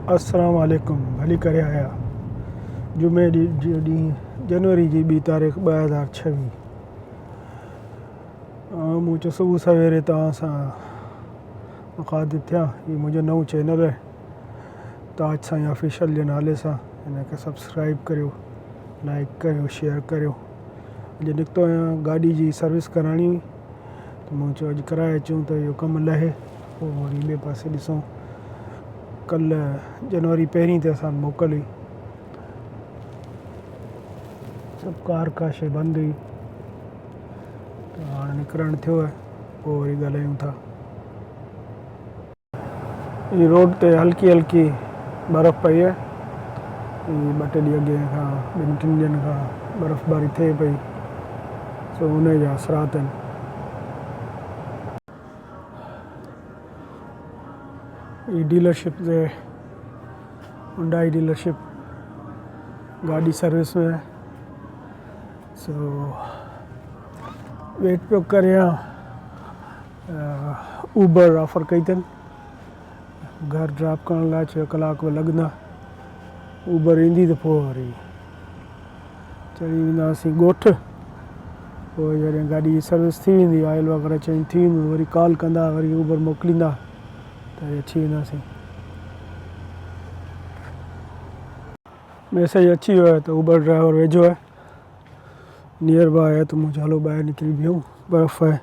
अस्सलाम वालेकुम। भली करे आया जुमे जनवरी जी 2 तारीख़ 2026। मुझे सुबह सवेरे तव्हां सां मुखातिब थिया। ये मुझे नओं चैनल है ताज साईं ऑफिशियल जे नाले सां। हिनखे सब्सक्राइब करियो, लाइक करियो, शेयर करियो। अॼु निकितो आहियां गाॾी जी सर्विस कराइणी हुई त मूं चयो अॼु कराए अचूं त इहो कमु लहे, पोइ वरी ॿिए पासे ॾिसूं। कल्ह जनवरी 1 ते असां मोकल हुई, सभु कार काशे बंदि हुई, त हाणे निकिरणु थियो आहे, पोइ वरी ॻाल्हायूं था। हीअ रोड ते हल्की हल्की बर्फ़ पई आहे। हीअ 2 टे ॾींहं अॻे खां 2-3 ॾींहंनि खां बर्फ़बारी थिए पई, सो उन जा असरात आहिनि। हीअ डीलरशिप ते हुंडई डीलरशिप गाॾी सर्विस में, सो वेट पियो करियां। ऊबर ऑफर कई अथनि, घर ड्रॉप करण लाइ 6 कलाक लॻंदा। ऊबर ईंदी त पोइ वरी चढ़ी वेंदासीं ॻोठु। पोइ जॾहिं गाॾी जी सर्विस थी वेंदी, ऑयल वग़ैरह चेंज थी वेंदो, वरी कॉल कंदा, वरी ऊबर मोकिलींदा त अची वेंदासीं। मैसेज अची वियो आहे त ऊबर ड्राइवर वेझो आहे, नियर बाय आहे, त मूं चयो हलो ॿाहिरि निकिरी बीहूं। बर्फ़ आहे,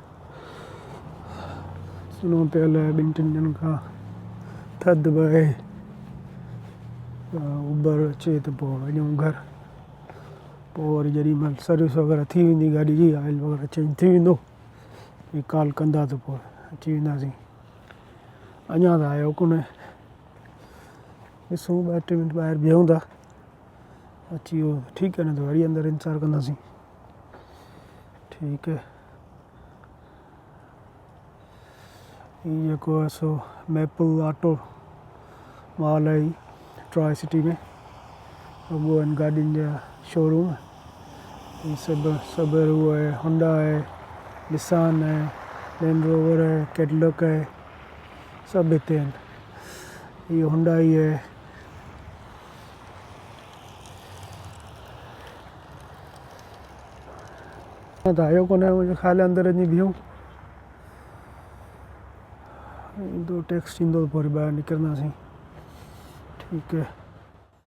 सुनो पियल आहे, 2-3 ॾींहंनि खां थधि बि आहे। ऊबर अचे त पोइ वञूं घर। पोइ वरी जेॾी महिल सर्विस वग़ैरह थी वेंदी गाॾी जी, ऑयल वग़ैरह चेंज थी वेंदो, वरी कॉल कंदा त पोइ अची वेंदासीं। अञा त आयो कोन्हे, ॾिसूं 2-3 मिंट ॿाहिरि बीहूं था। अची वियो ठीकु आहे, न त वरी अंदरि इंतज़ारु कंदासीं। ठीकु है। हीअ जेको आहे सो मैपल ऑटो मॉल आहे, ट्रॉय सिटी में। अॻो आहिनि गाॾियुनि जा शोरूम। हीअ सभु उहो आहे, होंडा आहे, निसान आहे, लैंड रोवर आहे, कैटलॉक आहे, सभु हिते आहिनि। हीअ हुंडई आहे। त आयो कोन्हे, मुंहिंजो ख़्यालु आहे अंदरि वञी बीहूं। ईंदो टैक्स ईंदो, पोइ वरी ॿाहिरि निकिरंदासीं। ठीकु है।